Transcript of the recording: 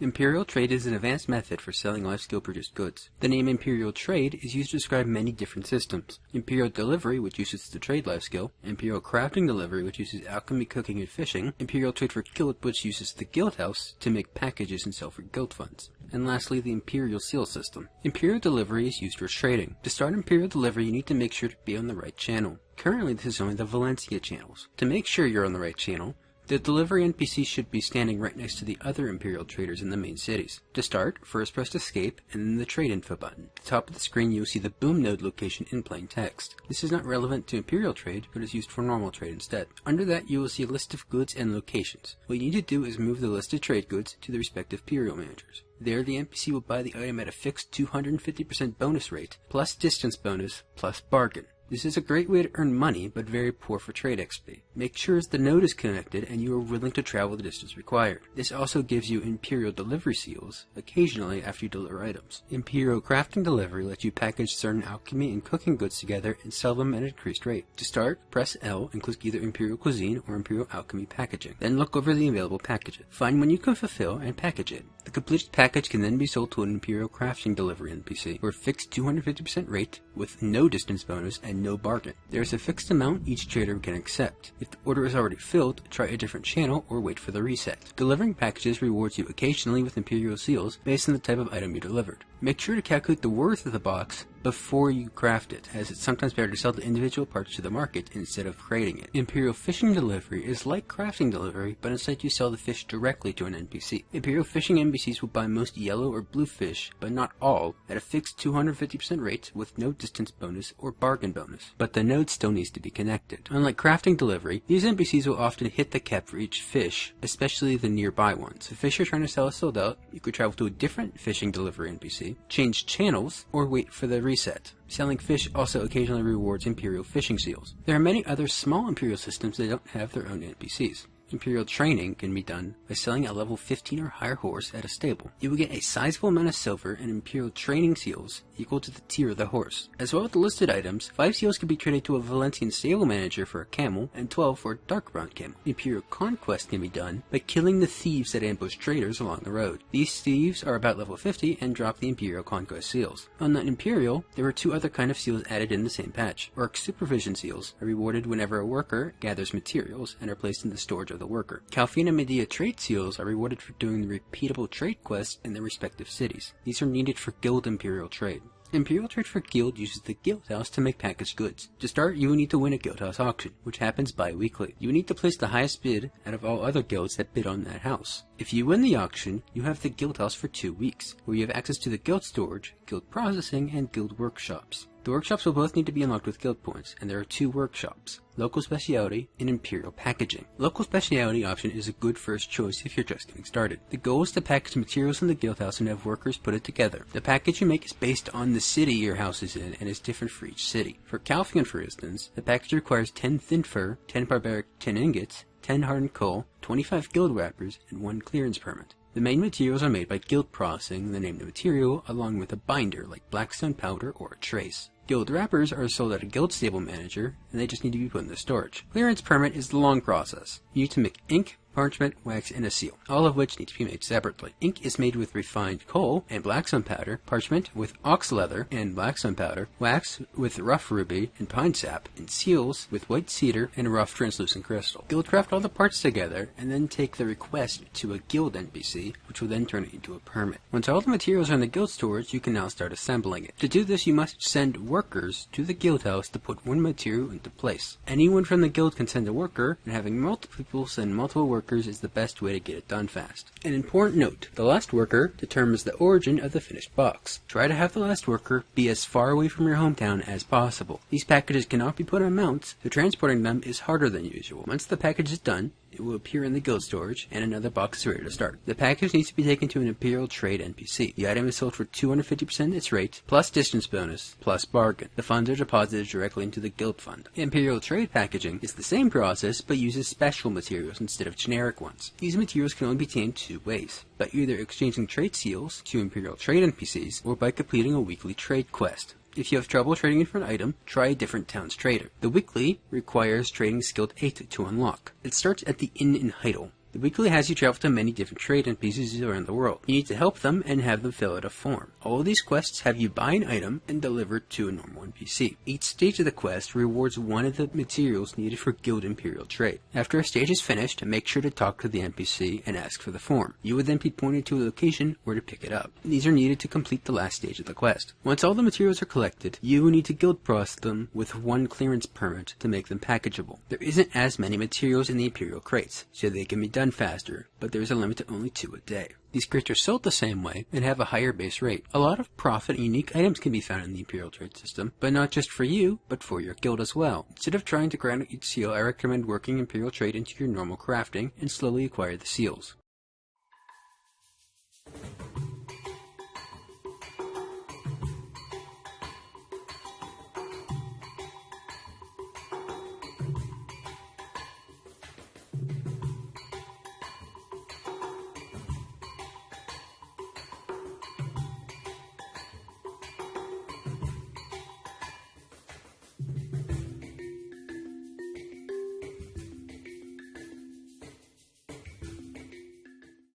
Imperial Trade is an advanced method for selling life-skill produced goods. The name Imperial Trade is used to describe many different systems. Imperial Delivery, which uses the trade life skill, Imperial Crafting Delivery, which uses alchemy, cooking, and fishing, Imperial Trade for Guild, which uses the guild house to make packages and sell for guild funds. And lastly, the Imperial Seal system. Imperial Delivery is used for trading. To start Imperial Delivery, you need to make sure to be on the right channel. Currently, this is only the Valencia channels. To make sure you're on the right channel, the delivery NPC should be standing right next to the other Imperial traders in the main cities. To start, first press Escape and then the Trade Info button. At the top of the screen, you'll see the boom node location in plain text. This is not relevant to Imperial Trade, but is used for normal trade instead. Under that, you will see a list of goods and locations. What you need to do is move the listed trade goods to the respective Imperial managers. There, the NPC will buy the item at a fixed 250% bonus rate, plus distance bonus, plus bargain. This is a great way to earn money, but very poor for trade XP. Make sure the node is connected and you are willing to travel the distance required. This also gives you Imperial Delivery seals, occasionally after you deliver items. Imperial Crafting Delivery lets you package certain alchemy and cooking goods together and sell them at an increased rate. To start, press L and click either Imperial Cuisine or Imperial Alchemy Packaging. Then look over the available packages. Find one you can fulfill and package it. The completed package can then be sold to an Imperial Crafting Delivery NPC for a fixed 250% rate with no distance bonus and no bargain. There is a fixed amount each trader can accept. If the order is already filled, try a different channel or wait for the reset. Delivering packages rewards you occasionally with Imperial Seals based on the type of item you delivered. Make sure to calculate the worth of the box before you craft it, as it's sometimes better to sell the individual parts to the market instead of creating it. Imperial Fishing Delivery is like Crafting Delivery, but instead you sell the fish directly to an NPC. Imperial Fishing NPCs will buy most yellow or blue fish, but not all, at a fixed 250% rate with no distance bonus or bargain bonus. But the node still needs to be connected. Unlike Crafting Delivery, these NPCs will often hit the cap for each fish, especially the nearby ones. If fish you're trying to sell is sold out, you could travel to a different Fishing Delivery NPC, change channels, or wait for the reset. Selling fish also occasionally rewards Imperial Fishing Seals. There are many other small Imperial systems that don't have their own NPCs. Imperial Training can be done by selling a level 15 or higher horse at a stable. You will get a sizable amount of silver and Imperial Training seals equal to the tier of the horse. As well as the listed items, 5 seals can be traded to a Valencian stable manager for a camel and 12 for a dark brown camel. Imperial Conquest can be done by killing the thieves that ambush traders along the road. These thieves are about level 50 and drop the Imperial Conquest seals. On the Imperial, there were 2 other kind of seals added in the same patch. Orc Supervision seals are rewarded whenever a worker gathers materials and are placed in the storage of the worker. Calfian and Medea trade seals are rewarded for doing the repeatable trade quests in their respective cities. These are needed for Guild Imperial Trade. Imperial Trade for Guild uses the guild house to make packaged goods. To start, you will need to win a guild house auction, which happens bi-weekly. You will need to place the highest bid out of all other guilds that bid on that house. If you win the auction, you have the guild house for 2 weeks, where you have access to the guild storage, guild processing, and guild workshops. The workshops will both need to be unlocked with guild points, and there are 2 workshops: Local Speciality and Imperial Packaging. Local Speciality option is a good first choice if you're just getting started. The goal is to package materials in the guild house and have workers put it together. The package you make is based on the city your house is in and is different for each city. For Calfian, for instance, the package requires 10 thin fur, 10 barbaric tin ingots, 10 hardened coal, 25 guild wrappers, and 1 clearance permit. The main materials are made by guild processing the named material along with a binder like blackstone powder or a trace. Guild wrappers are sold at a guild stable manager, and they just need to be put in the storage. Clearance permit is the long process. You need to make ink, parchment, wax, and a seal, all of which need to be made separately. Ink is made with refined coal and blackstone powder, parchment with ox leather and blackstone powder, wax with rough ruby and pine sap, and seals with white cedar and rough translucent crystal. Guildcraft all the parts together, and then take the request to a guild NPC, which will then turn it into a permit. Once all the materials are in the guild storage, you can now start assembling it. To do this, you must send workers to the guild house to put one material into place. Anyone from the guild can send a worker, and having multiple people send multiple workers is the best way to get it done fast. An important note: the last worker determines the origin of the finished box. Try to have the last worker be as far away from your hometown as possible. These packages cannot be put on mounts, so transporting them is harder than usual. Once the package is done, it will appear in the guild storage, and another box is ready to start. The package needs to be taken to an Imperial Trade NPC. The item is sold for 250% its rate, plus distance bonus, plus bargain. The funds are deposited directly into the guild fund. Imperial Trade packaging is the same process, but uses special materials instead of generic ones. These materials can only be obtained 2 ways: by either exchanging trade seals to Imperial Trade NPCs, or by completing a weekly trade quest. If you have trouble trading in for an item, try a different town's trader. The weekly requires trading skilled 8 to unlock. It starts at the Inn in Heidel. The weekly has you travel to many different trade NPCs around the world. You need to help them and have them fill out a form. All of these quests have you buy an item and deliver it to a normal NPC. Each stage of the quest rewards one of the materials needed for Guild Imperial Trade. After a stage is finished, make sure to talk to the NPC and ask for the form. You would then be pointed to a location where to pick it up. These are needed to complete the last stage of the quest. Once all the materials are collected, you need to guild process them with one clearance permit to make them packageable. There isn't as many materials in the Imperial crates, so they can be done faster, but there is a limit to only 2 a day. These crates are sold the same way and have a higher base rate. A lot of profit and unique items can be found in the Imperial Trade system, but not just for you, but for your guild as well. Instead of trying to grind out each seal, I recommend working Imperial Trade into your normal crafting and slowly acquire the seals.